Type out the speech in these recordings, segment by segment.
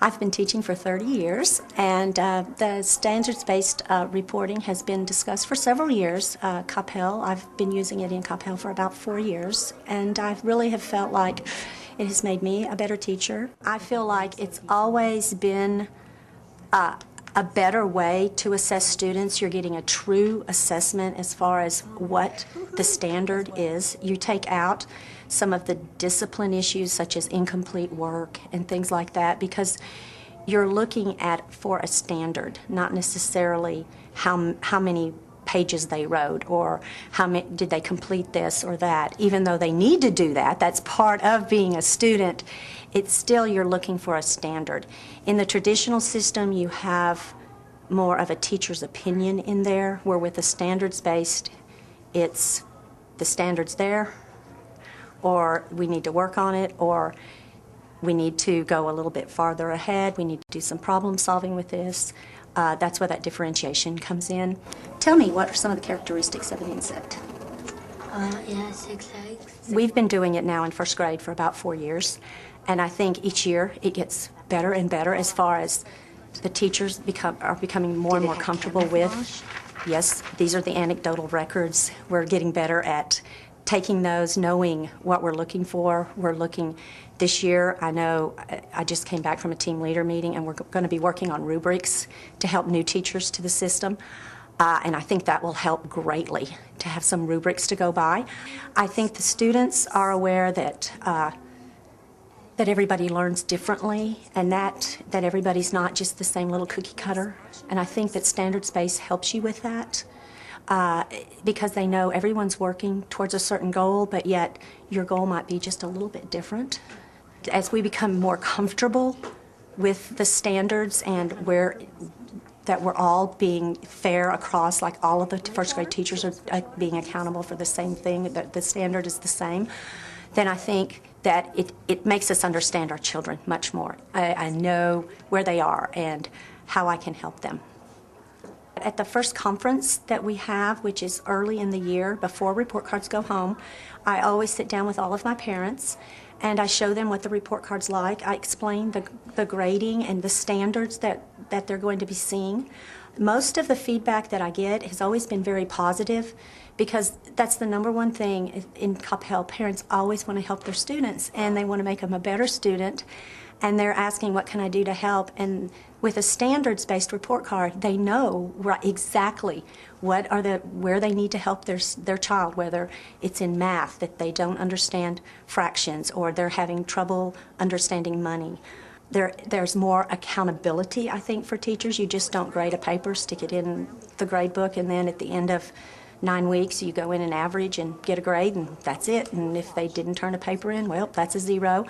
I've been teaching for 30 years, and the standards-based reporting has been discussed for several years. Capel, I've been using it in Capel for about 4 years, and I really have felt like it has made me a better teacher. I feel like it's always been a better way to assess students. You're getting a true assessment as far as what the standard is. You take out some of the discipline issues such as incomplete work and things like that, because you're looking at for a standard, not necessarily how many pages they wrote or did they complete this or that. Even though they need to do that, that's part of being a student, it's still you're looking for a standard. In the traditional system, you have more of a teacher's opinion in there, where with the standards-based, it's the standard's there, or we need to work on it, or we need to go a little bit farther ahead, we need to do some problem solving with this. That's where that differentiation comes in. Tell me, what are some of the characteristics of an insect? It has 6 legs. We've been doing it now in first grade for about 4 years, and I think each year it gets better and better as far as the teachers are becoming more and more comfortable with. Yes, these are the anecdotal records. We're getting better at taking those, knowing what we're looking for. We're looking this year, I know I just came back from a team leader meeting, and we're going to be working on rubrics to help new teachers to the system. And I think that will help greatly to have some rubrics to go by. I think the students are aware that that everybody learns differently, and that everybody's not just the same little cookie cutter. And I think that standards-based helps you with that. Because they know everyone's working towards a certain goal, but yet your goal might be just a little bit different. As we become more comfortable with the standards and that we're all being fair across, like all of the first grade teachers are being accountable for the same thing, that the standard is the same, then I think that it makes us understand our children much more. I know where they are and how I can help them. At the first conference that we have, which is early in the year before report cards go home, I always sit down with all of my parents and I show them what the report card's like. I explain the grading and the standards that they're going to be seeing. Most of the feedback that I get has always been very positive, because that's the number one thing in Capel. Parents always want to help their students, and they want to make them a better student, and they're asking, what can I do to help? And with a standards-based report card, they know exactly where they need to help their child, whether it's in math, that they don't understand fractions, or they're having trouble understanding money. There's more accountability, I think, for teachers. You just don't grade a paper, stick it in the grade book, and then at the end of 9 weeks you go in and average and get a grade, and that's it. And if they didn't turn a paper in, well, that's a 0.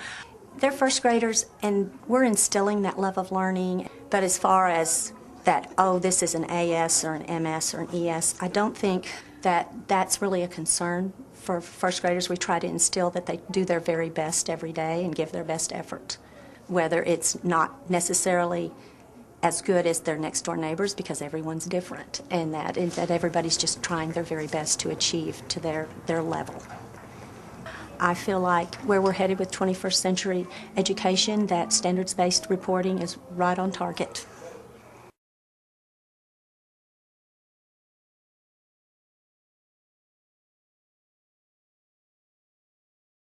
They're first graders, and we're instilling that love of learning. But as far as that, oh, this is an AS or an MS or an ES, I don't think that that's really a concern for first graders. We try to instill that they do their very best every day and give their best effort, whether it's not necessarily as good as their next door neighbors, because everyone's different, and that everybody's just trying their very best to achieve to their level. I feel like where we're headed with 21st century education, that standards-based reporting is right on target.